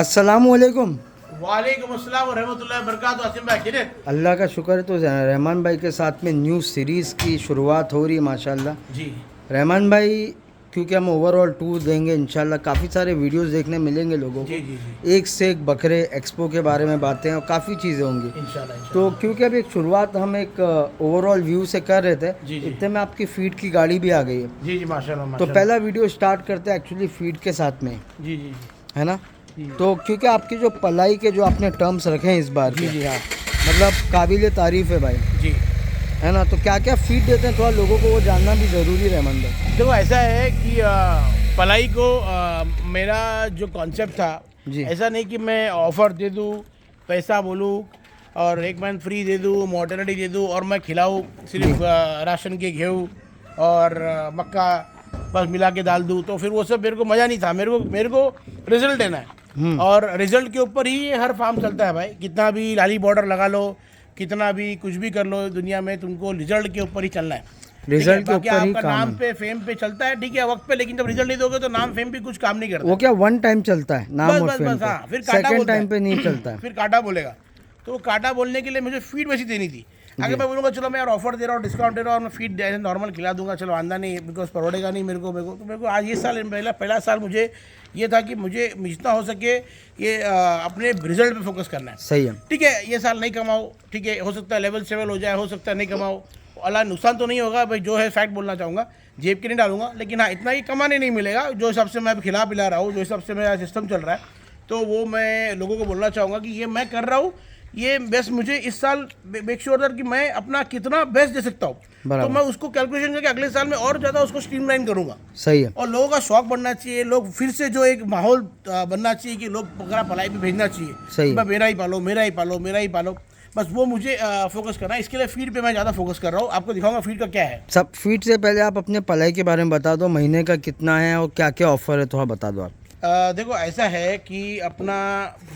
अस्सलामुअलैकुम। वालेकुम अस्सलाम व रहमतुल्लाहि व बरकातहू। आसिम भाई खैरियत? अल्लाह का शुक्र है। तो रहमान भाई के साथ में न्यू सीरीज़ की शुरुआत हो रही है माशाल्लाह। जी रहमान भाई, क्योंकि हम ओवरऑल टूर देंगे इंशाल्लाह, काफ़ी सारे वीडियोस देखने मिलेंगे लोगों जी को। जी जी एक से एक बकरे एक्सपो के बारे में बातें और काफ़ी चीज़ें होंगी। इंशाल्लाह तो क्योंकि अभी एक शुरुआत हम एक ओवरऑल व्यू से कर रहे थे, जी, जी। इतने में आपकी फीड की गाड़ी भी आ गई है। जी जी माशाल्लाह तो माशाल्लाह। पहला वीडियो स्टार्ट करते हैं एक्चुअली फीड के साथ में, जी जी है ना। जी तो क्योंकि आपकी जो पलाई के जो आपने टर्म्स रखे हैं इस बार जी के, जी हाँ मतलब काबिल तारीफ़ है भाई, जी। है ना। तो क्या क्या फीड देते हैं, थोड़ा लोगों को वो जानना भी ज़रूरी है रहमान भाई। देखो ऐसा है कि पलाई को मेरा जो कॉन्सेप्ट था, जी। ऐसा नहीं कि मैं ऑफ़र दे दूँ, पैसा बोलूँ और एक मंथ फ्री दे दूँ, मॉर्टेलिटी दे दूँ और मैं खिलाऊँ सिर्फ राशन के गेहूँ और मक्का बस मिला के डाल दूँ, तो फिर वो सब मेरे को मज़ा नहीं था। मेरे को रिजल्ट देना है और रिजल्ट के ऊपर ही ये हर फार्म चलता है भाई। कितना भी लाली बॉर्डर लगा लो, कितना भी कुछ भी कर लो दुनिया में, तुमको रिजल्ट के ऊपर ही चलना है। रिजल्ट के बाकी ऊपर ही आपका काम नाम है। पे फेम पे चलता है, ठीक है, वक्त पे, लेकिन जब रिजल्ट नहीं दोगे तो नाम फेम भी कुछ काम नहीं करता। वो क्या वन टाइम चलता है नाम बस और बस फेम बस हाँ, पे, फिर काटा सेकंड बोलता टाइम है। पे नहीं चलता है। फिर काटा बोलेगा, तो वो काटा बोलने के लिए मुझे फीड वैसी देनी थी। अगर मैं बोलूँगा चलो मैं यार ऑफर दे रहा हूँ, डिस्काउंट दे रहा हूँ और मैं फीड नॉर्मल खिला दूंगा, चलो आंदा नहीं, बिकॉज परोड़ेगा नहीं मेरे को। तो मेरे को आज ये साल पहला साल मुझे ये था कि मुझे जितना हो सके ये अपने रिजल्ट पे फोकस करना है। सही है। ठीक है, ये साल नहीं कमाओ, ठीक है, हो सकता है लेवल सेवल हो जाए, हो सकता है नहीं कमाओ, अल्लाह नुकसान तो नहीं होगा भाई, जो है फैक्ट बोलना चाहूँगा, जेब के नहीं डालूंगा, लेकिन हाँ इतना ही कमाने नहीं मिलेगा जो हिसाब से मैं अभी खिला पिला रहा हूँ, जो हिसाब से मेरा सिस्टम चल रहा है। तो वो मैं लोगों को बोलना चाहूँगा कि ये मैं कर रहा हूँ, ये बेस्ट मुझे इस साल मेक श्योर दैट कि मैं अपना कितना बेस्ट दे सकता हूँ, तो मैं उसको कैलकुलेशन करके अगले साल में और ज़्यादा उसको स्ट्रीमलाइन करूँगा। सही है। और लोगों का शौक बनना चाहिए, लोग फिर से जो एक माहौल बनना चाहिए कि लोग बकरा पलाई पे भेजना चाहिए। सही है। मेरा ही पालो, मेरा ही पालो, मेरा ही पालो, बस वो मुझे फोकस करना है। इसके लिए फीड पे मैं ज़्यादा फोकस कर रहा हूँ। आपको दिखाऊंगा फीड का क्या है। सब फीड से पहले आप अपने पलाई के बारे में बता दो, महीने का कितना है और क्या क्या ऑफर है, थोड़ा बता दो आप। देखो ऐसा है कि अपना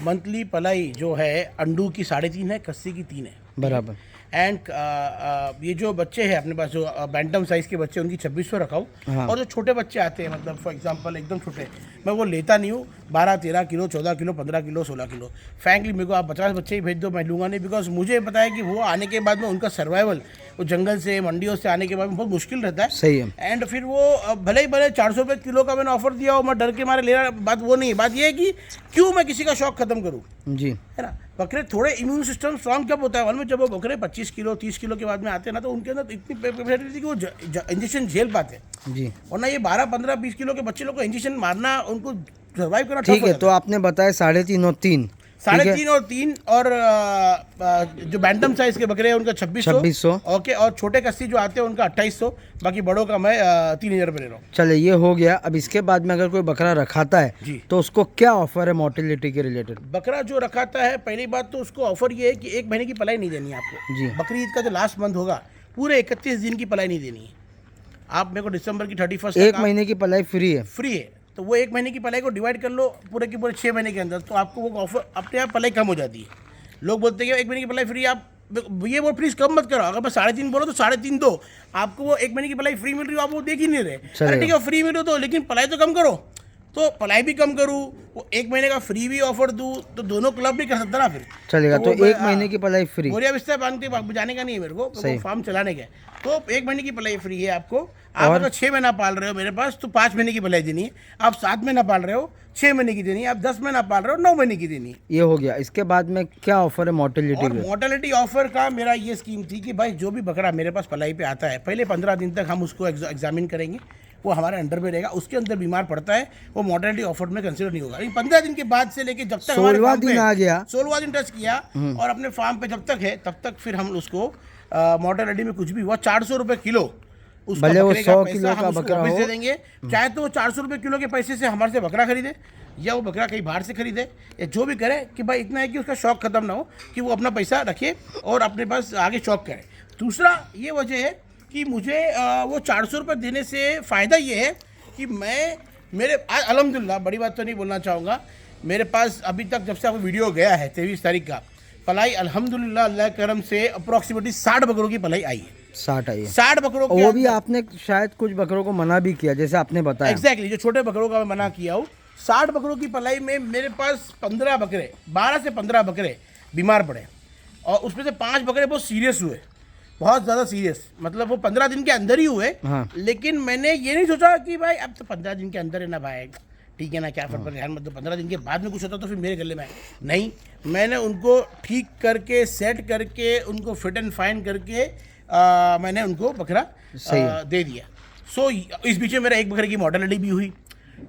मंथली पलाई जो है अंडू की 3.5 है, कस्सी की 3 है बराबर। एंड ये जो बच्चे हैं अपने पास, जो बैंटम साइज़ के बच्चे, उनकी 2600 रखा हूँ। हाँ। और जो छोटे बच्चे आते हैं, मतलब फॉर एग्जांपल एकदम छोटे, मैं वो लेता नहीं हूँ। 12-13 kilo, 14 kilo, 15 kilo, 16 kilo, frankly मेरे को आप 50 बच्चे ही भेज दो, मैं लूँगा नहीं, बिकॉज मुझे पता है कि वो आने के बाद में उनका सर्वाइवल, वो जंगल से मंडियों से आने के बाद में बहुत मुश्किल रहता है। सही है। एंड फिर वो भले ही 400 रुपये किलो का मैंने ऑफर दिया हो, मैं डर के मारे ले रहा, बात वो नहीं है। बात ये है कि क्यों मैं किसी का शौक खत्म करूँ, जी। है ना। बकरे थोड़े इम्यून सिस्टम स्ट्रांग कब होता है मालूम है, जब वो बकरे 25 किलो 30 किलो के बाद में आते हैं ना, तो उनके अंदर इतनी कैपेसिटी थी कि वो इंजेक्शन झेल पाते हैं। जी। वरना ये 12-15-20 किलो के बच्चे लोग को इंजेक्शन मारना, उनको सर्वाइव करना ठीक tough हो है। जाता तो आपने बताया 3.5 और 3, 3.5 और 3, और जो बैंटम साइज के बकरे हैं उनका 2600। ओके, और छोटे कस्सी जो आते हैं उनका 2800। बाकी बड़ों का मैं 3000 रुपये ले रहा हूँ। चले ये हो गया। अब इसके बाद में अगर कोई बकरा रखाता है जी। तो उसको क्या ऑफर है मोर्टेलिटी के रिलेटेड? बकरा जो रखाता है, पहली बात तो उसको ऑफर ये है कि 1 महीने की पलाई नहीं देनी है आपको। जी। बकरी ईद का जो लास्ट मंथ होगा, पूरे 31 दिन की पलाई नहीं देनी है। आप मेरे को दिसंबर की 31 1 महीने की पलाई फ्री है। फ्री है, तो वो 1 महीने की पलाई को डिवाइड कर लो पूरे के पूरे 6 महीने के अंदर, तो आपको वो ऑफर अपने आप पलाई कम हो जाती है। लोग बोलते हैं कि 1 महीने की पलाई फ्री, आप ये वो प्लीज़ कम मत करो। अगर मैं 3.5 बोलो तो 3.5 दो, आपको वो 1 महीने की पलाई फ्री मिल रही हो, आप वो देख ही नहीं रहे। अरे ठीक है फ्री मिल रही हो तो, लेकिन पलाई तो कम करो। तो पलाई भी कम करूँ, वो 1 महीने का फ्री भी ऑफर दूँ, तो दोनों क्लब भी कर सकता ना फिर चलेगा। तो 1 महीने की पलाई फ्री। बोरिया बिस्तर बांध के जाने का नहीं है मेरे को, तो फार्म चलाने का। तो 1 महीने की पलाई फ्री है आपको। आप अगर 6 महीना पाल रहे हो मेरे पास, तो 5 महीने की पलाई देनी है। आप 7 महीना पाल रहे हो, 6 महीने की देनी है। आप 10 महीना पाल रहे हो, 9 महीने की देनी है। ये हो गया। इसके बाद में क्या ऑफर है मोर्टेलिटी और मोर्टेलिटी ऑफर का मेरा ये स्कीम थी कि भाई जो भी बकरा मेरे पास पलाई पे आता है, पहले 15 दिन तक हम उसको एग्जामिन करेंगे, वो हमारे अंडर में रहेगा। उसके अंदर बीमार पड़ता है, वो मोर्टेलिटी ऑफर में कंसिडर नहीं होगा। 15 दिन के बाद से लेके जब तक 16वां दिन आ गया, 16वां दिन टच किया और अपने फार्म पे जब तक है, तब तक फिर हम उसको मोर्टेलिटी में कुछ भी हुआ 400 रुपये किलो, उसका भले वो बकरे 100 का किलो पैसा का हम बकरा उसको हो। दे देंगे। चाहे तो वो 400 रुपये किलो के पैसे से हमारे से बकरा खरीदे, या वो बकरा कहीं बाहर से खरीदे, या जो भी करे, कि भाई इतना है कि उसका शौक खत्म ना हो, कि वो अपना पैसा रखे और अपने पास आगे शौक करे। दूसरा ये वजह है कि मुझे वो 400 रुपये देने से फ़ायदा ये है कि मैं मेरे आज अल्हम्दुलिल्लाह, बड़ी बात तो नहीं बोलना चाहूँगा, मेरे पास अभी तक जब से आपको वीडियो गया है 23 तारीख का, पलाई अल्हम्दुलिल्लाह अल्लाह के करम से अप्रॉक्सीमेटली 60 बकरों की पलाई आई है। 60 आई है। 60 बकरों और के वो भी अंदर- आपने शायद कुछ बकरों को मना भी किया, जैसे आपने बताया। एग्जैक्टली जो छोटे बकरों का मैं मना किया हूँ, 60 बकरों की पलाई में मेरे पास 15 बकरे, 12 से 15 बकरे बीमार पड़े और उसमें से 5 बकरे बहुत सीरियस हुए, बहुत ज़्यादा सीरियस, मतलब वो 15 दिन के अंदर ही हुए। हाँ। लेकिन मैंने ये नहीं सोचा कि भाई अब तो 15 दिन के अंदर है ना भाई, ठीक है ना, क्या फर्क पड़ेगा, मतलब 15 दिन के बाद में कुछ होता तो फिर मेरे गले में नहीं। मैंने उनको ठीक करके सेट करके उनको फिट एंड फाइन करके मैंने उनको बकरा दे दिया। सो इस बीच में मेरा एक बकरे की मॉर्टेलिटी भी हुई,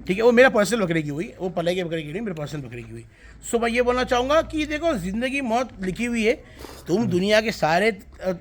ठीक है, वो मेरा पर्सनल बकरे की हुई, वो पलाई के बकरे की नहीं, मेरे पर्सनल बकरे की हुई। सो मैं ये बोलना चाहूँगा कि देखो ज़िंदगी मौत लिखी हुई है, तुम दुनिया के सारे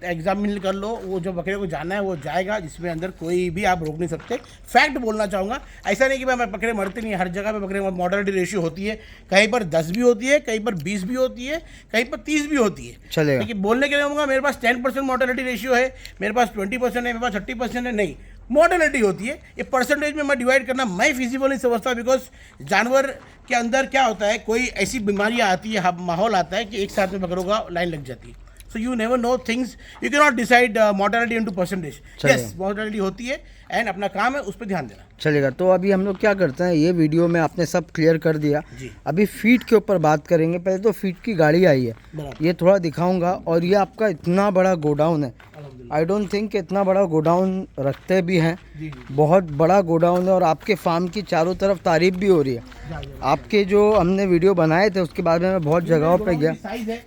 एग्जामिन कर लो, वो जो बकरे को जाना है वो जाएगा, जिसमें अंदर कोई भी आप रोक नहीं सकते। फैक्ट बोलना चाहूँगा, ऐसा नहीं कि भाई बकरे मरते नहीं, हर जगह पे बकरे मॉर्टेलिटी रेशियो होती है, कहीं पर 10 भी होती है, कहीं पर 20 भी होती है, कहीं पर 30 भी होती है। चलेगा। लेकिन बोलने के लिए होगा मेरे पास 10% मॉर्टेलिटी रेशियो है, मेरे पास 20% है, मेरे पास 30% है, नहीं, मॉर्टेलिटी होती है। ये परसेंटेज में मैं डिवाइड करना मैं फिजिबल नहीं समझता, बिकॉज जानवर के अंदर क्या होता है, कोई ऐसी बीमारियां आती है, माहौल आता है कि एक साथ में बकरों का लाइन लग जाती है। So you never know things, you can not decide mortality into percentage. Yes, mortality होती है एंड अपना काम है, उस पर ध्यान देना। चलेगा। तो अभी हम लोग क्या करते हैं, ये वीडियो में आपने सब क्लियर कर दिया जी। अभी फीड के ऊपर बात करेंगे। पहले तो फीड की गाड़ी आई है, बराबर। ये थोड़ा दिखाऊंगा। और ये आपका इतना बड़ा गोडाउन है, आई डोंट थिंक इतना बड़ा गोडाउन रखते भी हैं। जी, बहुत बड़ा गोडाउन है और आपके फार्म की चारों तरफ तारीफ भी हो रही है। आपके जो हमने वीडियो बनाए थे उसके बाद में मैं बहुत जगहों पे गया। साइज है,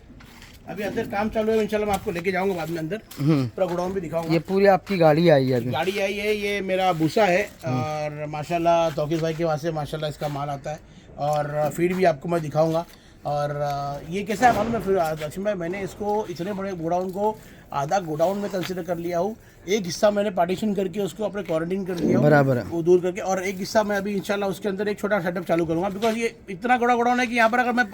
अभी अंदर काम चालू है, इंशाल्लाह मैं आपको लेके जाऊंगा बाद में अंदर, पूरा गोडाउन भी दिखाऊंगा। ये पूरी आपकी गाड़ी आई है अभी। गाड़ी आई है, ये मेरा भूसा है और माशाल्लाह तौकीर भाई के वहाँ से माशाल्लाह इसका माल आता है, और फीड भी आपको मैं दिखाऊंगा। और ये कैसा है मालूम है फिर लक्ष्मण भाई, मैंने इसको इतने बड़े गोडाउन को आधा गोडाउन में कंसिडर कर लिया हूँ, एक हिस्सा मैंने पार्टीशन करके उसको अपने क्वारंटीन कर दिया हूँ, बराबर है, वो दूर करके, और एक हिस्सा मैं अभी इंशाल्लाह उसके अंदर एक छोटा सेटअप चालू करूँगा। बिकॉज ये इतना बड़ा गोडाउन है कि यहाँ पर अगर मैं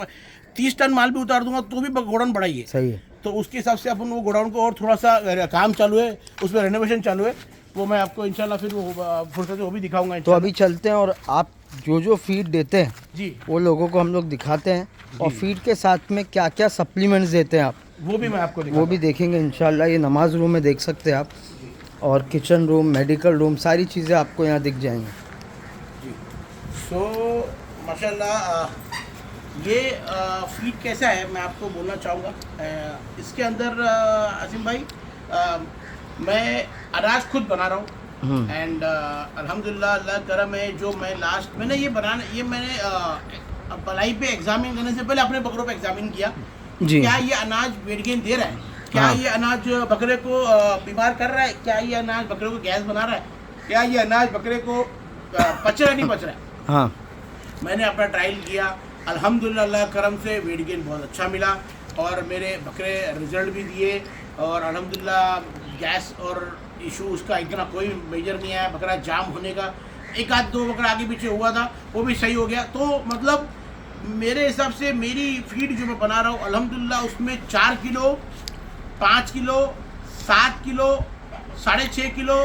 30 टन माल भी उतार दूंगा तो भी गोडाउन बड़ा ही है। सही है। तो उसके हिसाब से अपन वो गोडाउन को, और थोड़ा सा काम चालू है, उसमें रेनोवेशन चालू है, वो मैं आपको इंशाल्लाह फिर वो फुर्सत से वो भी दिखाऊंगा। तो अभी चलते हैं और आप जो जो फीड देते हैं जी, वो लोगों को हम लोग दिखाते हैं, और फीड के साथ में क्या क्या सप्लीमेंट्स देते हैं आप वो भी मैं आपको वो भी देखेंगे इंशाल्लाह। ये नमाज रूम में देख सकते हैं आप, और किचन रूम, मेडिकल रूम, सारी चीज़ें आपको यहाँ दिख जाएंगी। जी। सो माशाल्लाह ये फीड कैसा है मैं आपको बोलना चाहूँगा। इसके अंदर आसिम भाई मैं अनाज खुद बना रहा हूँ, एंड अल्हम्दुलिल्लाह अल्लाह करम है, जो मैं लास्ट मैंने ये बनाना, ये मैंने पलाई पे एग्जामिन करने से पहले अपने बकरों पे एग्जामिन किया जी। क्या ये अनाज वेट गेन दे रहा है, क्या ये अनाज बकरे को बीमार कर रहा है, क्या ये अनाज बकरे को गैस बना रहा है, क्या ये अनाज बकरे को पच रहा है नहीं पच रहा है। हाँ, मैंने अपना ट्रायल किया, अल्हम्दुलिल्लाह अल्लाह करम से वेट गेन बहुत अच्छा मिला, और मेरे बकरे रिजल्ट भी दिए, और अल्हम्दुलिल्लाह गैस और इशू उसका इतना कोई मेजर नहीं आया। बकरा जाम होने का एक आध दो बकरा आगे पीछे हुआ था, वो भी सही हो गया। तो मतलब मेरे हिसाब से मेरी फीड जो मैं बना रहा हूँ अल्हम्दुलिल्लाह उसमें 4 kilo, 5 kilo, 7 kilo, 6.5 kilo,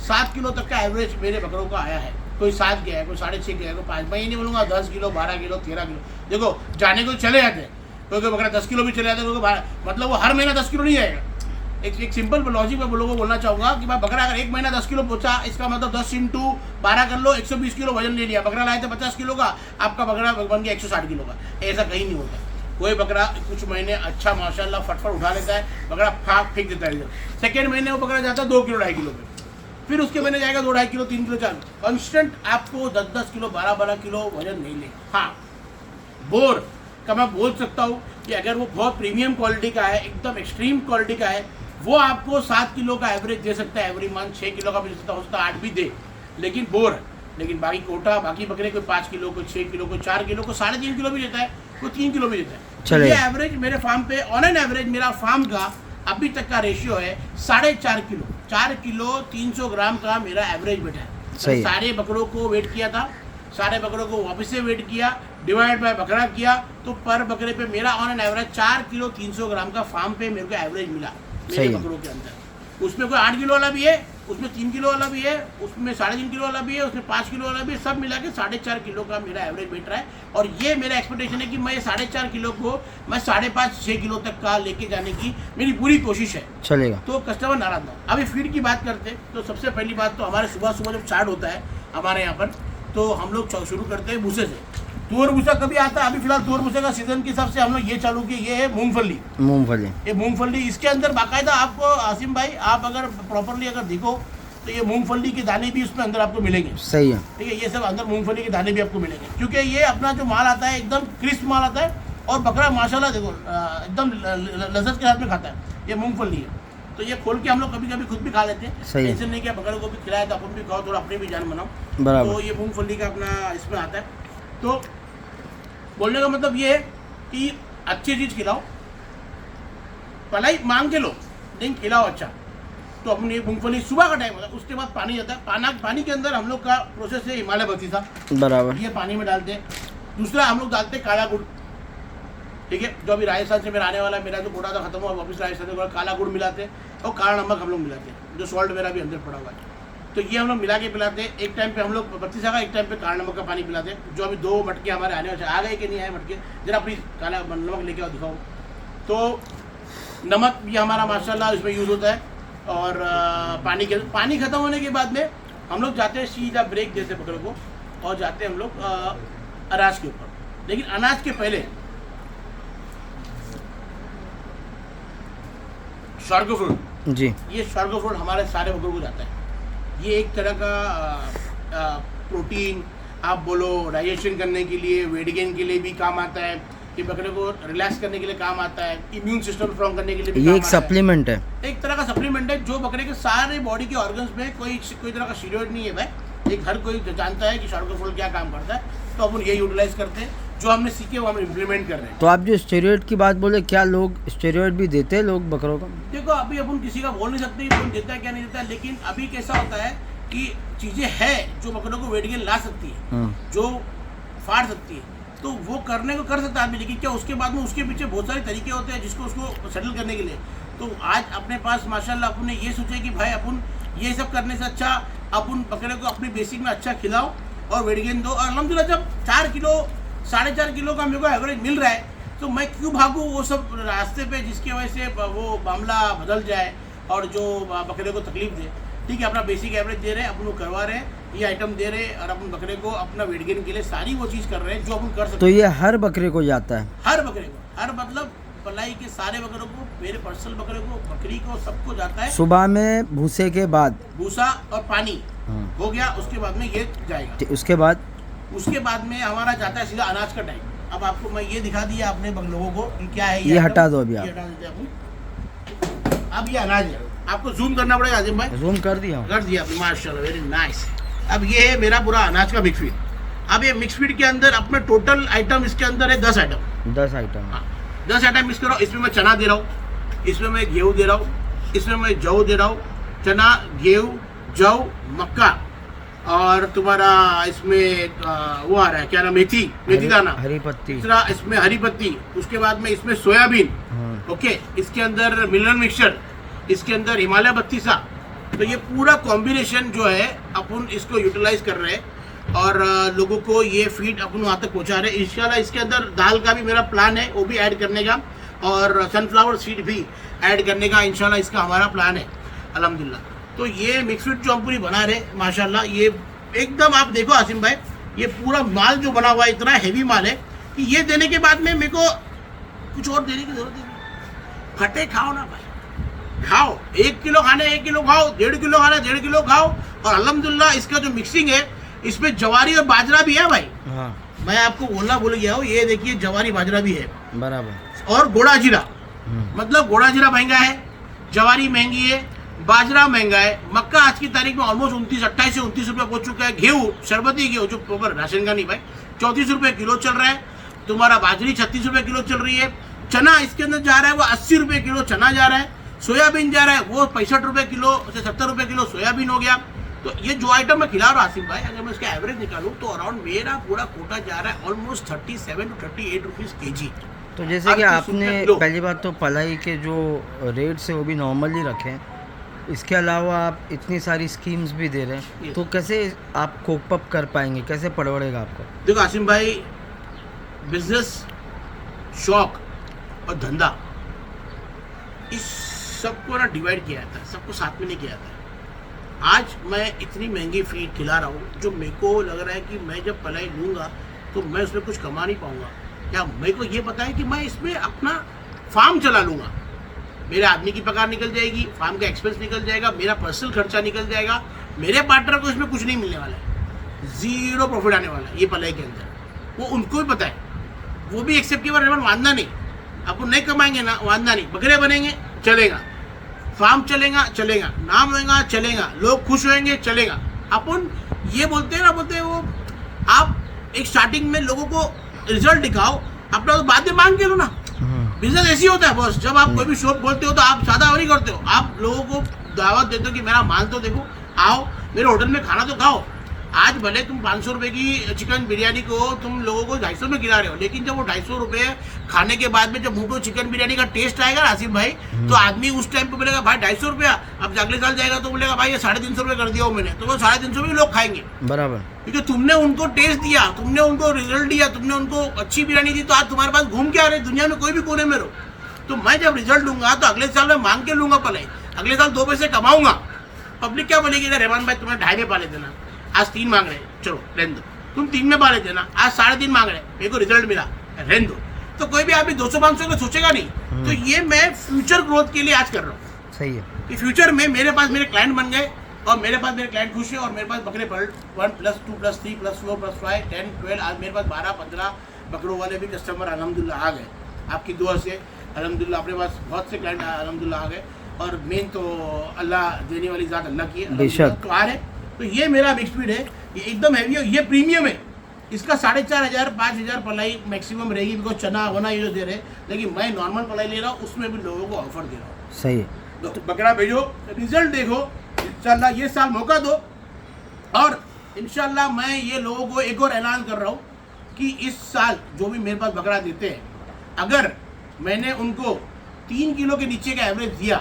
7 kilo तक का एवरेज मेरे बकरों का आया है। कोई 7 गया है, कोई 6.5 गया है, कोई 5, मैं ये नहीं बोलूँगा 10 किलो, 12 किलो, 13 किलो। देखो जाने को चले जाते हैं, कोई बकरा 10 किलो भी चले जाते हैं, कोई 12, मतलब वो हर महीना 10 किलो नहीं जाएगा। एक सिंपल लॉजिक मैं लोगों को बोलना चाहूँगा कि भाई बकरा अगर एक महीना 10 किलो पहुँचा, इसका मतलब 10 × 12 कर लो, 120 किलो वजन ले लिया। बकरा लाए थे 50 किलो का, आपका बकरा बन गया 160 किलो का। ऐसा कहीं नहीं होता। कोई बकरा कुछ महीने अच्छा माशाल्लाह फटफट उठा लेता है, बकरा फाक फेंक देता है। सेकेंड महीने वो बकरा जाता है 2 किलो 2.5 किलो पे, फिर उसके महीने जाएगा 2 2.5 किलो, 3 किलो, 4 कॉन्स्टेंट आपको 10 किलो, 12 किलो वजन नहीं लेगा। हाँ, बोर का मैं बोल सकता हूँ कि अगर वो बहुत प्रीमियम क्वालिटी का है, एकदम एक्सट्रीम क्वालिटी का है, वो आपको 7 किलो का एवरेज दे सकता है एवरी मंथ, 6 किलो का भी दे सकता हो सकता है 8 भी दे, लेकिन बोर है। लेकिन बाकी कोटा, बाकी बकरे कोई 5 किलो, कोई 6 किलो, कोई 4 किलो, कोई 3.5 किलो भी देता है, कोई 3 किलो भी देता है। तो ये एवरेज मेरे फार्म पे, ऑन एन एवरेज मेरा फार्म का अभी तक का रेशियो है 4.5 किलो, 4 किलो 300 ग्राम का मेरा एवरेज बैठा है। सारे बकरों को वेट किया था, सारे बकरों को वापस से वेट किया, डिवाइड बाय बकरा किया, तो पर बकरे पे मेरा ऑन एन एवरेज 4 किलो 300 ग्राम का फार्म पे मेरे को एवरेज मिला मेरे बकरों के अंदर। उसमें कोई 8 किलो वाला भी है, उसमें 3 किलो वाला भी है, उसमें 3.5 किलो वाला भी है, उसमें 5 किलो वाला भी है, सब मिला के 4.5 किलो का मेरा एवरेज बैठ रहा है। और ये मेरा एक्सपेक्टेशन है कि मैं 4.5 किलो को मैं 5.5-6 किलो तक का लेके जाने की मेरी पूरी कोशिश है। चलेगा। तो कस्टमर नाराज ना। अभी फीड की बात करते तो सबसे पहली बात तो हमारे सुबह सुबह जब स्टार्ट होता है हमारे यहाँ पर, तो हम लोग शुरू करते हैं भूसे से। तुअर भूसा कभी आता है, अभी फिलहाल तुअर भूसे का सीजन के हिसाब से हम लोग ये चालू किए, ये है मूंगफली। मूंगफली, ये मूंगफली, इसके अंदर बाकायदा आपको आसिम भाई, आप अगर प्रॉपरली अगर देखो तो ये मूंगफली के दाने भी उसमें अंदर आपको मिलेंगे। सही है। ठीक है, ये सब अंदर मूंगफली के दाने भी आपको मिलेंगे, क्योंकि ये अपना जो माल आता है एकदम क्रिस्प माल आता है, और बकरा माशाल्लाह देखो एकदम लज्जत के साथ में खाता है। ये मूंगफली है, तो ये खोल के हम लोग कभी कभी खुद भी खा लेते हैं। सही है। ऐसे नहीं कि बकरे को भी खिलाया तो अपन भी खाओ, थोड़ा अपनी भी जान बनाओ। बराबर। तो ये मूंगफली का अपना इसमें आता है। तो बोलने का मतलब ये है कि अच्छी चीज़ खिलाओ, पलाई मांग के लो लेकिन खिलाओ अच्छा। तो अपन ये मूंगफली सुबह का टाइम होता है, उसके बाद पानी जाता है। पानी के अंदर हम लोग का प्रोसेस है हिमालय बत्तीसा, बराबर। ये पानी में डालते हैं। दूसरा हम लोग डालते हैं काला गुड़, ठीक है, जो अभी राजस्थान से मेरा आने वाला है, मेरा जो कोटा था खत्म हुआ, वापस राजस्थान से काला गुड़ मिलाते हैं, और काला नमक हम लोग मिलाते हैं, जो सॉल्ट मेरा भी अंदर पड़ा हुआ है। तो ये हम लोग मिला के पिलाते हैं। एक टाइम पे हम लोग बत्तीसा का, एक टाइम पे काला नमक का पानी पिलाते हैं। जो अभी 2 मटके हमारे आने वाले, आ गए कि नहीं आए मटके, जरा प्लीज़ काला नमक लेके आओ, दिखाओ। तो नमक भी हमारा माशाल्लाह इसमें यूज़ होता है। और पानी ख़त्म होने के बाद में हम लोग जाते हैं सीधा ब्रेक देते बकरे को, और जाते हैं हम लोग अनाज के ऊपर। लेकिन अनाज के पहले शार्गो फ्रूट जी, ये शार्गो फ्रूट हमारे सारे बकरों को जाता है। ये एक तरह का प्रोटीन आप बोलो, डाइजेशन करने के लिए, वेट गेन के लिए भी काम आता है, कि बकरे को रिलैक्स करने के लिए काम आता है, इम्यून सिस्टम स्ट्रॉन्ग करने के लिए भी ये काम एक आता है। सप्लीमेंट है। एक तरह का सप्लीमेंट है जो बकरे के सारे बॉडी के ऑर्गन्स में, कोई तरह का स्टीरॉयड नहीं है भाई। एक हर कोई जानता है कि शार्गो फ्रूट क्या काम करता है, तो अपन ये यूटिलाइज करते हैं। जो हमने सीखे वो हम इम्प्लीमेंट कर रहे हैं। तो आप जो स्टेरॉइड की बात बोले, क्या लोग स्टेरॉइड भी देते हैं लोग बकरों को? देखो अभी अपन किसी का बोल नहीं सकते कि कौन देता है क्या नहीं देता है, लेकिन अभी कैसा होता है कि चीज़ें हैं जो बकरों को वेट गेन ला सकती है, जो फाड़ सकती है, तो वो करने को कर सकता है आदमी। लेकिन क्या उसके बाद में उसके पीछे बहुत सारे तरीके होते हैं जिसको उसको सेटल करने के लिए। तो आज अपने पास माशाल्लाह अपन ने ये सोचा कि भाई अपन ये सब करने से अच्छा अपन बकरे को अपनी बेसिक में अच्छा खिलाओ और वेट गेन दो। और अल्हम्दुलिल्लाह जब 4 किलो 4.5 किलो का मेरे को एवरेज मिल रहा है, तो मैं क्यों भागूँ वो सब रास्ते पे जिसकी वजह से वो मामला बदल जाए और जो बकरे को तकलीफ दे। ठीक है, अपना बेसिक एवरेज दे रहे हैं, अपन वो करवा रहे हैं, ये आइटम दे रहे हैं, और अपन बकरे को अपना वेट गेन के लिए सारी वो चीज़ कर रहे हैं जो अपन कर सकते हैं। तो ये हर बकरे को जाता है? हर बकरे को, हर मतलब पलाई के सारे बकरों को, मेरे पर्सनल बकरे को, बकरी को, सबको जाता है। सुबह में भूसे के बाद भूसा और पानी हो गया, उसके बाद में ये जाएगा। उसके बाद में हमारा जाता है सीधा अनाज का टाइम। अब आपको मैं ये दिखा दिया अपने लोगों को कि क्या है ये हटा दो अभी ये आप। हटा देते हैं अपन। अब ये अनाज है, आपको जूम करना पड़ेगा आजिम भाई। जूम कर दिया? कर दिया आपने, माशाल्लाह, वेरी नाइस। अब ये है मेरा पूरा अनाज का मिक्स फीड। अब ये मिक्स फीड के अंदर अपने टोटल आइटम इसके अंदर है 10 आइटम। 10 आइटम? हाँ, 10 आइटम मिक्स करो। इसमें मैं चना दे रहा हूँ, इसमें मैं गेहूँ दे रहा हूँ, इसमें मैं जौ दे रहा हूँ, चना, गेहूँ, जौ, मक्का, और तुम्हारा इसमें वो आ रहा है क्या नाम, मेथी दाना, हरी पत्ती, दूसरा इसमें हरी पत्ती, उसके बाद में इसमें सोयाबीन, ओके, इसके अंदर मिनरल मिक्सचर, इसके अंदर हिमालय बत्तीसा। तो ये पूरा कॉम्बिनेशन जो है अपन इसको यूटिलाइज कर रहे हैं और लोगों को ये फीड अपन वहाँ तक पहुँचा रहे हैं इंशाल्लाह। इसके अंदर दाल का भी मेरा प्लान है, वो भी ऐड करने का, और सनफ्लावर सीड भी ऐड करने का इंशाल्लाह इसका हमारा प्लान है अल्हम्दुलिल्लाह। तो ये मिक्स फीड जो हम पूरी बना रहे माशाल्लाह, ये एकदम आप देखो आसिम भाई, ये पूरा माल जो बना हुआ है इतना हैवी माल है कि ये देने के बाद में मेरे को कुछ और देने की जरूरत नहीं। फटे खाओ ना भाई, खाओ, 1 किलो खाने 1 किलो खाओ, 1.5 किलो खाना 1.5 किलो खाओ। और अल्हम्दुलिल्लाह इसका जो मिक्सिंग है इसमें जवारी और बाजरा भी है भाई। हाँ, मैं आपको बोल गया हूँ, ये देखिए जवारी बाजरा भी है बराबर, और गोड़ा जीरा, मतलब गोड़ा जीरा महंगा है, जवारी महंगी है, बाजरा महंगा है, मक्का आज की तारीख में ऑलमोस्ट 28 से 29 रुपये पहुंच चुका है। गेहूँ, शरबती गेहूँ जो प्रॉपर राशन का नहीं भाई, 34 रुपये किलो चल रहा है। तुम्हारा बाजरी 36 रुपये किलो चल रही है। चना इसके अंदर जा रहा है वो 80 रुपये किलो चना जा रहा है। सोयाबीन जा रहा है वो 65 रुपये किलो से 70 रुपये किलो सोयाबीन हो गया। तो ये जो आइटम मैं खिला रहा हूँ आसिफ भाई, अगर मैं इसका एवरेज निकालूँ तो अराउंड मेरा पूरा कोटा जा रहा है ऑलमोस्ट 37 to 38 रुपीज़ kg। तो जैसे कि आपने पहली बात तो पलाई के जो रेट्स है वो भी नॉर्मली रखे हैं, इसके अलावा आप इतनी सारी स्कीम्स भी दे रहे हैं, तो कैसे आप कोप अप कर पाएंगे, कैसे पड़वड़ेगा आपको? देखो आसिम भाई, बिजनेस, शौक और धंधा, इस सबको ना डिवाइड किया जाता है, सबको साथ में नहीं किया जाता है। आज मैं इतनी महंगी फीड खिला रहा हूँ जो मेरे को लग रहा है कि मैं जब पलाई लूँगा तो मैं उसमें कुछ कमा नहीं पाऊँगा। या मेरे को ये पता है कि मैं इसमें अपना फार्म चला लूँगा, मेरे आदमी की पगार निकल जाएगी, फार्म का एक्सपेंस निकल जाएगा, मेरा पर्सनल खर्चा निकल जाएगा, मेरे पार्टनर को इसमें कुछ नहीं मिलने वाला है, जीरो प्रॉफिट आने वाला है ये पलाई के अंदर। वो उनको भी पता है, वो भी एक्सेप्ट किया रेमन वादा नहीं, आपको नहीं कमाएंगे ना वादा नहीं, बकरे बनेंगे चलेगा, फार्म चलेगा चलेगा, नाम होगा चलेगा, लोग खुश होंगे चलेगा। अपन ये बोलते हैं ना, बोलते हैं वो आप एक स्टार्टिंग में लोगों को रिजल्ट दिखाओ, अपना तो बाद में मांग के लो ना। बिजनेस ऐसी होता है बॉस, जब आप कोई भी शॉप खोलते हो तो आप सादा नहीं करते हो, आप लोगों को दावत देते हो कि मेरा माल तो देखो, आओ मेरे होटल में खाना तो खाओ। आज भले तुम 500 रुपए की चिकन बिरयानी को तुम लोगों को 250 में खिला रहे हो, लेकिन जब वो 250 रुपए खाने के बाद में जब मुंह पे चिकन बिरयानी का टेस्ट आएगा आसिफ भाई, तो आदमी उस टाइम पे बोलेगा भाई 250 रुपया, अब अगले साल जाएगा तो बोलेगा भाई ये 350 रुपये कर दिया हो मैंने, तो वो 350 में लोग खाएंगे बराबर, क्योंकि तुमने उनको टेस्ट दिया, तुमने उनको रिजल्ट दिया, तुमने उनको अच्छी बिरयानी दी, तो आज तुम्हारे पास घूम के आ रहे दुनिया में कोई भी कोने में रहो। तो मैं जब रिजल्ट लूंगा तो अगले साल मैं मांग के लूंगा पलाई, अगले साल 2 पैसे कमाऊंगा। पब्लिक क्या बोलेगी, रहमान भाई तुम्हें 2.5 में पा लेते ना, आज 3 मांग रहे, चलो रहने दो, तुम 3 में पा लेते ना, आज 3.5 मांग रहे, मेरे को रिजल्ट मिला रहने दो। तो कोई भी आदमी 200-500 का सोचेगा नहीं। तो ये मैं फ्यूचर ग्रोथ के लिए आज कर रहा हूँ। सही है कि फ्यूचर में मेरे पास मेरे क्लाइंट बन गए और मेरे पास मेरे क्लाइंट खुश है और मेरे पास बकरे 1 + 2 + 3 + 4 + 5 10 12, आज मेरे पास 12-15 बकरों वाले भी कस्टमर अल्हम्दुलिल्लाह आ गए, आपकी दुआ से अल्हम्दुलिल्लाह अपने पास बहुत से क्लाइंट अल्हम्दुलिल्लाह आ गए। और मेन तो अल्लाह देने वाली ज़ात अल्लाह की है, बेशक। तो आ रहे। तो ये मेरा मिक्स फीड है, ये एकदम हैवी है, ये प्रीमियम है, इसका 4,500-5,000 पलाई मैक्सिमम रहेगी, बिकॉज चना वना ये जो दे रहे, लेकिन मैं नॉर्मल पलाई ले रहा हूँ, उसमें भी लोगों को ऑफर दे रहा हूँ। सही है, तो बकरा भेजो, रिजल्ट देखो, इंशाल्लाह ये साल मौका दो। और इंशाल्लाह मैं ये लोगों को एक और ऐलान कर रहा हूँ कि इस साल जो भी मेरे पास बकरा देते हैं, अगर मैंने उनको 3 किलो के नीचे का एवरेज दिया,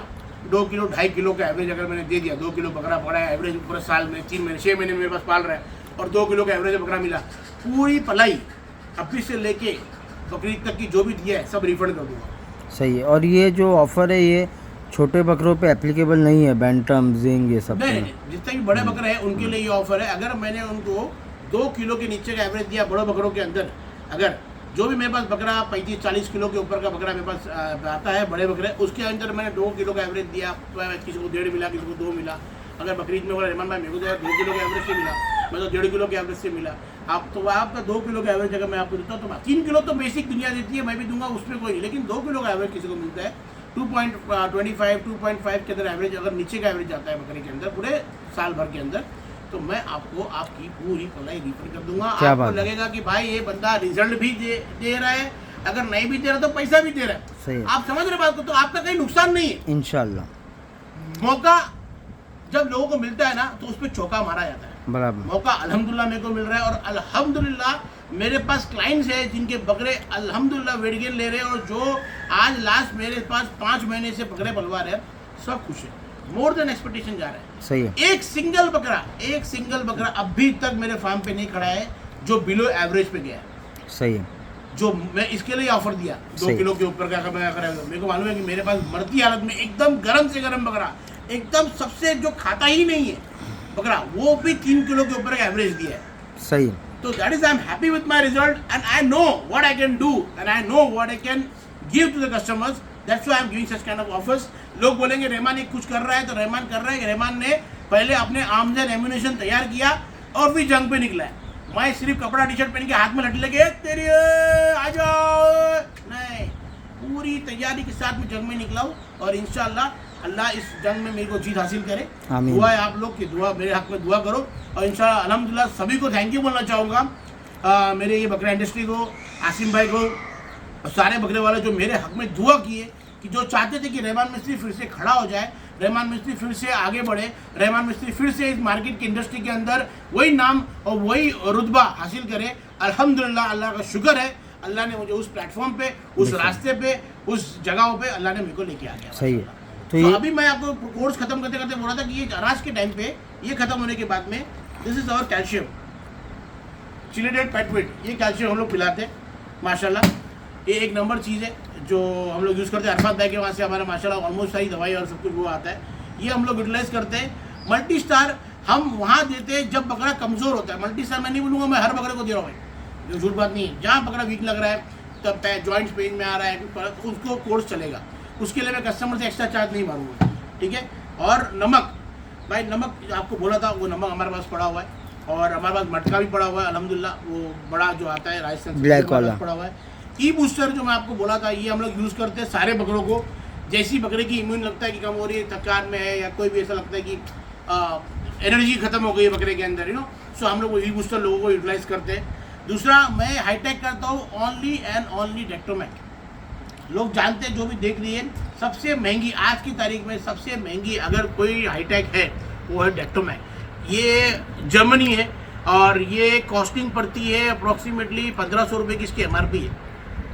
2 किलो 2.5 किलो का एवरेज अगर मैंने दे दिया, 2 किलो बकरा पड़ा है एवरेज पूरे साल में, 3 महीने 6 महीने मेरे पास पाल रहा है और 2 किलो का एवरेज बकरा मिला, पूरी पलाई अभी से लेके बकरीद तक की जो भी दिया है सब रिफंड कर दूंगा। सही है। और ये जो ऑफर है ये छोटे बकरों पे एप्लीकेबल नहीं है, बैंटम जिंग ये सब नहीं, जितने भी बड़े बकरे हैं उनके लिए ये ऑफर है। अगर मैंने उनको 2 किलो के नीचे का एवरेज दिया बड़े बकरों के अंदर, अगर जो भी मेरे पास बकरा 35-40 किलो के ऊपर का बकरा मेरे पास आता है बड़े बकरे, उसके अंदर मैंने 2 किलो का एवरेज दिया, किसी को 1.5 मिला, किसी को 2 मिला। अगर बकरीद में बोला रहमान भाई मेरे को 2 किलो के एवरेज से मिला, मैं तो 1.5 किलो के एवरेज से मिला, आप तो आपका 2 किलो का एवरेज अगर मैं आपको देता हूँ तो 3 किलो तो बेसिक दुनिया देती है, मैं भी दूंगा, उसमें कोई नहीं, लेकिन 2 किलो का एवरेज किसी को मिलता है 2.25 2.5 के अंदर एवरेज, अगर नीचे का एवरेज आता है बकरे के अंदर पूरे साल भर के अंदर, तो मैं आपको आपकी पूरी पलाई रिफंड कर दूंगा। आपको लगेगा कि भाई ये बंदा रिजल्ट भी दे रहा है, अगर नहीं भी दे रहा तो पैसा भी दे रहा है, सही है। आप समझ रहे बात को, तो आपका कहीं नुकसान नहीं है। इंशाल्लाह मौका जब लोगों को मिलता है ना तो उस पर चौका मारा जाता है। बराबर, मौका अल्हम्दुलिल्लाह मेरे को मिल रहा है और अल्हम्दुलिल्लाह मेरे पास क्लाइंट्स है जिनके बकरे अल्हम्दुलिल्लाह वेट गेन ले रहे हैं और जो आज लास्ट मेरे पास 5 महीने से बकरे पलवा रहे हैं, सब खुश है, मोर देन एक्सपेक्टेशन जा रहा है। सही है। एक सिंगल बकरा अभी तक मेरे फार्म पे नहीं खड़ा है जो बिलो एवरेज पे गया है, सही है। जो मैं इसके लिए ऑफर दिया 2 किलो के ऊपर का, अगर मैं मेरे को मालूम है कि मेरे पास मरती हालत में एकदम गर्म से गर्म बकरा, एकदम सबसे जो खाता ही नहीं है बकरा, वो भी 3 किलो के ऊपर का एवरेज दिया है। सही है। तो that is I am happy with my result and I know what I can do and I know what I can give to the customers, that's why I am giving such kind of offers. लोग बोलेंगे रहमान ये कुछ कर रहा है, तो रहमान कर रहा है, रहमान ने पहले अपने आर्म्स एंड एम्यूनेशन तैयार किया और फिर जंग पे निकला है। मैं सिर्फ कपड़ा टी शर्ट पहन के हाथ में लट लेके तेरी आ जाओ, नहीं, पूरी तैयारी के साथ में जंग में निकला हूँ और इंशाल्लाह अल्लाह इस जंग में मेरे को जीत हासिल करे। दुआ है आप लोग की, दुआ मेरे हक में दुआ करो और इंशाल्लाह अल्हम्दुलिल्लाह सभी को थैंक यू बोलना चाहूँगा, मेरे ये बकरा इंडस्ट्री को, आसिम भाई को, सारे बकरे वाले जो मेरे हक में दुआ किए, कि जो चाहते थे कि रहमान मिस्त्री फिर से खड़ा हो जाए, रहमान मिस्त्री फिर से आगे बढ़े, रहमान मिस्त्री फिर से इस मार्केट की इंडस्ट्री के अंदर वही नाम और वही रुतबा हासिल करे। अल्हम्दुलिल्लाह अल्लाह का शुक्र है, अल्लाह ने मुझे उस प्लेटफॉर्म पे, उस रास्ते पे, उस जगहों पे अल्लाह ने मेरे को लेके आ गया। सही है। तो अभी मैं आपको कोर्स खत्म करते करते बोला था कि ये अनाज के टाइम पे ये खत्म होने के बाद में this is our calcium chelated Petvit, ये कैल्शियम हम लोग पिलाते हैं माशाल्लाह। ये एक नंबर चीज़ है जो हम लोग यूज़ करते हैं, अरफात भाई के वहाँ से हमारा माशाल्लाह ऑलमोस्ट सारी दवाई और सब कुछ वो आता है, ये हम लोग यूटिलाइज़ करते हैं। मल्टी स्टार हम वहाँ देते हैं जब बकरा कमज़ोर होता है। मल्टी स्टार मैं नहीं बोलूँगा मैं हर बकरे को दे रहा हूँ भाई, जो झूठ बात नहीं है। जहाँ बकरा वीक लग रहा है, तब जॉइंट्स पेन में आ रहा है, उसको कोर्स चलेगा, उसके लिए मैं कस्टमर से एक्स्ट्रा चार्ज नहीं मारूंगा, ठीक है। और नमक भाई, नमक आपको बोला था, वो नमक हमारे पास पड़ा हुआ है, और हमारे पास मटका भी पड़ा हुआ है अल्हम्दुलिल्लाह, वो बड़ा जो आता है राजस्थान ब्लैक वाला पड़ा हुआ है। ई बूस्टर जो मैं आपको बोला था, ये हम लोग यूज़ करते हैं सारे बकरों को। जैसी बकरे की इम्यून लगता है कि कम हो रही है, थकान में है, या कोई भी ऐसा लगता है कि एनर्जी खत्म हो गई है बकरे के अंदर, सो हम लोग वो ई बूस्टर लोगों को यूटिलाइज करते हैं। दूसरा, मैं हाईटेक करता हूँ ओनली एंड ओनली डेक्टोमैक। लोग जानते हैं, जो भी देख रही है, सबसे महंगी आज की तारीख में सबसे महंगी अगर कोई हाईटेक है वो है डेक्टोमैक। ये जर्मनी है और ये कॉस्टिंग पड़ती है अप्रॉक्सीमेटली 1500 रुपये की इसकी MRP है,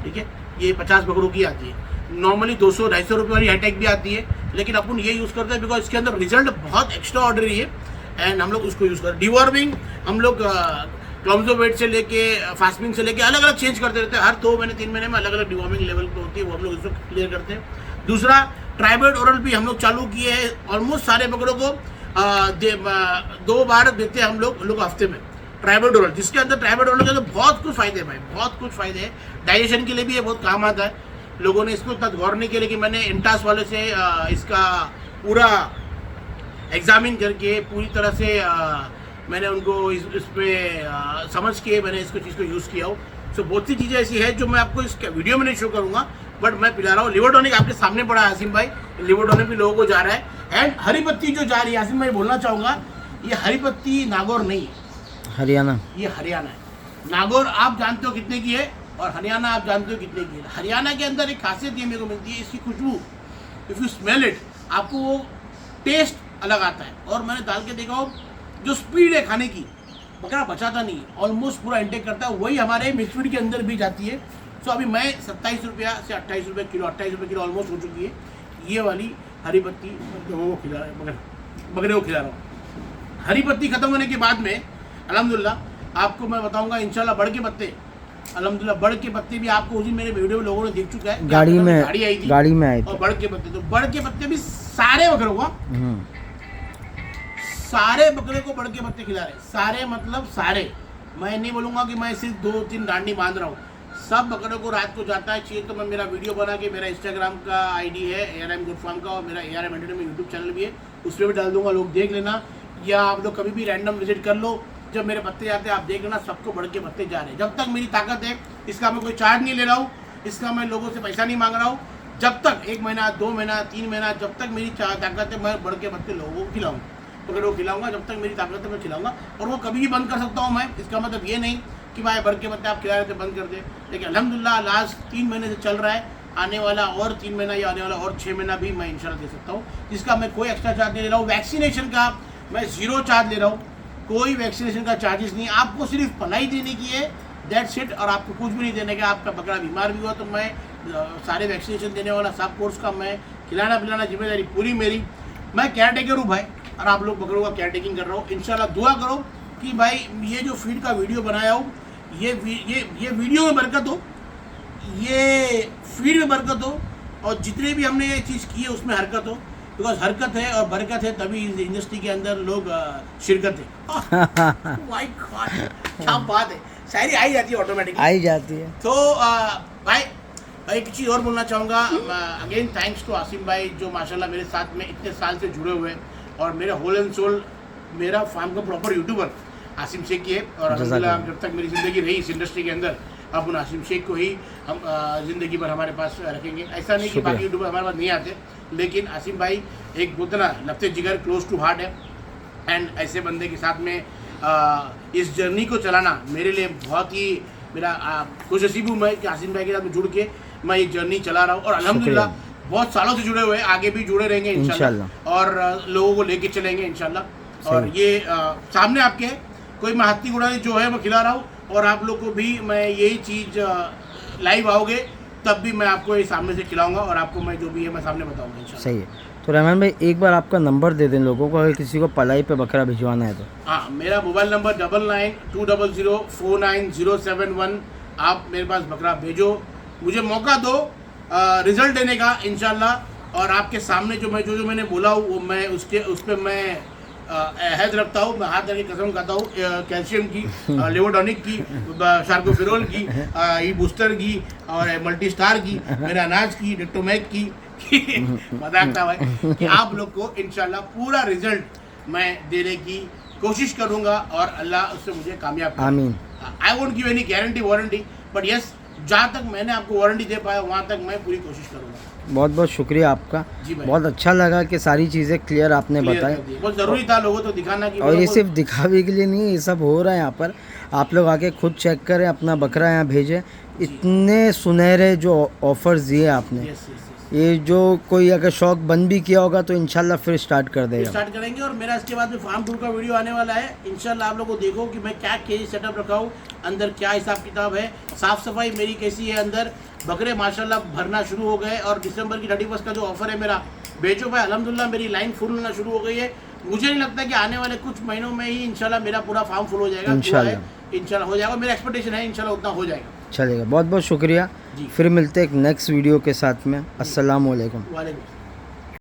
ठीक है। ये 50 बकरों की आती है। नॉर्मली 200-250 रुपये वाली हाईटेक भी आती है, लेकिन अपन ये यूज़ करते हैं बिकॉज इसके अंदर रिजल्ट बहुत एक्स्ट्रा ऑर्डनरी है एंड हम लोग उसको यूज़ करते हैं। डिवॉर्मिंग हम लोग क्लोम्जोवेट से लेके फास्टमिंग से लेके अलग अलग चेंज करते रहते हैं। हर 2 महीने 3 महीने में अलग अलग डिवॉर्मिंग लेवल पे होती है, वो हम लोग इसको क्लियर करते हैं। दूसरा, ट्राइबेड ओरल भी हम लोग चालू किए हैं। ऑलमोस्ट सारे बकरों को 2 बार देते हैं हम लोग हफ्ते में ट्राइबेड ओरल, जिसके अंदर ट्राइबेड ओरल के अंदर बहुत कुछ फ़ायदे हैं भाई, बहुत कुछ फ़ायदे हैं। डाइजेशन के लिए भी ये बहुत काम आता है। लोगों ने इसको इतना गौर नहीं किया, लेकिन मैंने इंटास वाले से इसका पूरा एग्जामिन करके पूरी तरह से मैंने उनको इसमें समझ के मैंने इसको चीज़ को यूज़ किया हो। सो बहुत सी चीज़ें ऐसी है जो मैं आपको इस वीडियो में नहीं शो करूँगा, बट मैं पिला रहा हूँ। लिवर टॉनिक आपके सामने पड़ा है आसिम भाई, लिवर टॉनिक भी लोगों को जा रहा है। एंड हरी पत्ती जो जा रही है, आसिम भाई बोलना चाहूँगा, ये हरी पत्ती नागौर नहीं है, हरियाणा, ये हरियाणा है। नागौर आप जानते हो कितने की है और हरियाणा आप जानते हो कितने की है। हरियाणा के अंदर एक खासियत ये मेरे को मिलती है, इसकी खुशबू, इफ़ यू स्मेल इट, आपको वो टेस्ट अलग आता है। और मैंने डाल के देखा हो, जो स्पीड है खाने की, बकरा बचाता नहीं, ऑलमोस्ट पूरा इंटेक करता है, वही हमारे मिक्स फीड के अंदर भी जाती है। सो अभी मैं 27 रुपया से 28 रुपये किलो, 28 रुपये किलो ऑलमोस्ट हो चुकी है ये वाली हरी पत्ती, लोगों को खिला रहा है, बकरे को खिला रहा हूँ। हरी पत्ती खत्म होने के बाद में अल्हम्दुलिल्लाह आपको मैं बताऊंगा इंशाल्लाह बड़ के पत्ते, अल्हम्दुलिल्लाह बड़ के पत्ते भी आपको उस दिन मेरे वीडियो में लोगों ने देख चुका है, गाड़ी में आई थी, गाड़ी में आए थे। और बड़ के पत्ते, तो बड़ के पत्ते भी सारे बकरों को, सारे बकरे को बड़ के पत्ते खिला रहे, सारे मतलब सारे। मैं नहीं बोलूँगा कि मैं सिर्फ 2-3 डांडी बांध रहा हूँ, सब बकरों को रात को जाता है। चाहिए तो मैं मेरा वीडियो बना के, मेरा इंस्टाग्राम का ID है ARM गुड फार्म का, और मेरा ARM एंटरटेनमेंट में यूट्यूब चैनल भी है, उस पर भी डाल दूंगा, लोग देख लेना। या आप लोग कभी भी रैंडम विजिट कर लो, जब मेरे पत्ते जाते हैं आप देख लेना, सबको बढ़ के पत्ते जा रहे हैं। जब तक मेरी ताकत है, इसका मैं कोई चार्ज नहीं ले रहा हूँ, इसका मैं लोगों से पैसा नहीं मांग रहा हूँ। जब तक 1 महीना 2 महीना 3 महीना, जब तक मेरी ताकत है, मैं बढ़ के पत्ते लोगों को खिलाऊँ, पकड़ो खिलाऊंगा। जब तक मेरी ताकत है मैं खिलाऊंगा, और वो कभी भी बंद कर सकता हूँ मैं। इसका मतलब ये नहीं कि भाई बढ़ के पत्ते आप खिला रहे थे बंद कर दे, लेकिन अल्हम्दुलिल्लाह लास्ट 3 महीने से चल रहा है। आने वाला और 3 महीना या आने वाला और 6 महीना भी मैं इंशाल्लाह दे सकता हूँ, जिसका मैं कोई एक्स्ट्रा चार्ज नहीं ले रहा हूँ। वैक्सीनेशन का मैं 0 चार्ज ले रहा हूँ, कोई वैक्सीनेशन का चार्जेस नहीं। आपको सिर्फ पलाई देने की है, दैट्स इट, और आपको कुछ भी नहीं देने का। आपका बकरा बीमार भी हुआ तो मैं सारे वैक्सीनेशन देने वाला, सब कोर्स का मैं खिलाना पिलाना जिम्मेदारी पूरी मेरी। मैं केयर टेकर हूँ भाई, और आप लोग बकरों का केयर टेकिंग कर रहा हूँ। इंशाल्लाह दुआ करो कि भाई ये जो फीड का वीडियो बनाया हूँ, ये वीडियो में बरकत हो, ये फीड में बरकत हो, और जितने भी हमने ये चीज़ की है उसमें हरकत हो। बिकॉज हरकत है और बरकत है, तभी इस इंडस्ट्री के अंदर लोग शिरकत है। माय गॉड, क्या बात है, शायरी आई जाती है ऑटोमेटिकली, आई जाती है। तो भाई एक चीज़ और बोलना चाहूँगा, अगेन थैंक्स टू आसिम भाई, जो माशाल्लाह मेरे साथ में इतने साल से जुड़े हुए हैं, और मेरा होल एंड सोल, मेरा फार्म का प्रॉपर यूट्यूबर आसिम शेख की है। और अल्हम्दुलिल्लाह जब तक मेरी ज़िंदगी रही इस इंडस्ट्री के अंदर, अब उन आसिम शेख को ही हम ज़िंदगी भर हमारे पास रखेंगे। ऐसा नहीं कि बाकी यूट्यूबर हमारे पास नहीं आते, लेकिन आसिम भाई एक बोलते ना लफ्ते जिगर, क्लोज टू हार्ट है। एंड ऐसे बंदे के साथ में इस जर्नी को चलाना मेरे लिए बहुत ही मेरा खुशनसीब हूँ मैं कि आसिम भाई के साथ में जुड़ के मैं ये जर्नी चला रहा हूँ। और अल्हम्दुलिल्लाह बहुत सालों से जुड़े हुए हैं, आगे भी जुड़े रहेंगे इंशाल्लाह, और लोगों को लेके चलेंगे इंशाल्लाह। और ये सामने आपके कोई मैं हाथी घोड़ा जो है मैं खिला रहा हूँ, और आप लोग को भी मैं यही चीज़ लाइव आओगे तब भी मैं आपको ये सामने से खिलाऊंगा, और आपको मैं जो भी है मैं सामने बताऊंगा इंशाल्लाह। सही है। तो रहमान भाई एक बार आपका नंबर दे दें लोगों को, अगर किसी को पलाई पे बकरा भिजवाना है तो। हाँ, मेरा मोबाइल नंबर 9920049071। आप मेरे पास बकरा भेजो, मुझे मौका दो रिजल्ट देने का इंशाल्लाह, और आपके सामने जो मैंने बोला हूँ वो मैं उस पर मैं हैज रखता हूँ, मैं हाथ रख के कसम खाता हूँ, कैल्शियम की, लेवोडोनिक की, शार्कोफिरोल की, ई बूस्टर की और मल्टी स्टार की, मेरे अनाज की, डिक्टोमैक की मजाक था भाई, कि आप लोग को इंशाल्लाह पूरा रिजल्ट मैं देने की कोशिश करूंगा और अल्लाह उससे मुझे कामयाब करेगा। आमीन। I won't give any guarantee warranty, but yes, जहाँ तक मैंने आपको वारंटी दे पाया वहाँ तक मैं पूरी कोशिश करूंगा। बहुत बहुत शुक्रिया आपका, जी भाई। बहुत अच्छा लगा कि सारी चीज़ें क्लियर आपने Clear बताई। कर दिया। बहुत ज़रूरी था लोगों को दिखाना कि और ये लोगों- सिर्फ दिखावे के लिए नहीं, ये सब हो रहा है यहाँ पर। आप लोग आके खुद चेक करें, अपना बकरा यहाँ भेजें। इतने सुनहरे जो ऑफर्स दिए आपने, Yes, yes, yes. ये जो कोई अगर शौक बंद भी किया होगा तो इंशाल्लाह फिर स्टार्ट कर देगा। स्टार्ट करेंगे और मेरा इसके बाद में फार्म टूर का वीडियो आने वाला है। इंशाल्लाह आप लोगों को देखो कि मैं क्या केजी सेटअप रखा हूँ, अंदर क्या हिसाब किताब है, साफ सफाई मेरी कैसी है, अंदर बकरे माशाल्लाह भरना शुरू हो गए। और दिसंबर की 31 का जो ऑफर है मेरा, बेचो भाई, अल्हम्दुलिल्लाह मेरी लाइन फुल होना शुरू हो गई है। मुझे नहीं लगता कि आने वाले कुछ महीनों में ही इंशाल्लाह मेरा पूरा फार्म फुल हो जाएगा। इंशाल्लाह हो जाएगा, मेरा एक्सपेक्टेशन है इंशाल्लाह उतना हो जाएगा। चलेगा, बहुत बहुत शुक्रिया। जी। फिर मिलते हैं एक नेक्स्ट वीडियो के साथ में। अस्सलाम वालेकुम। वालेकुम।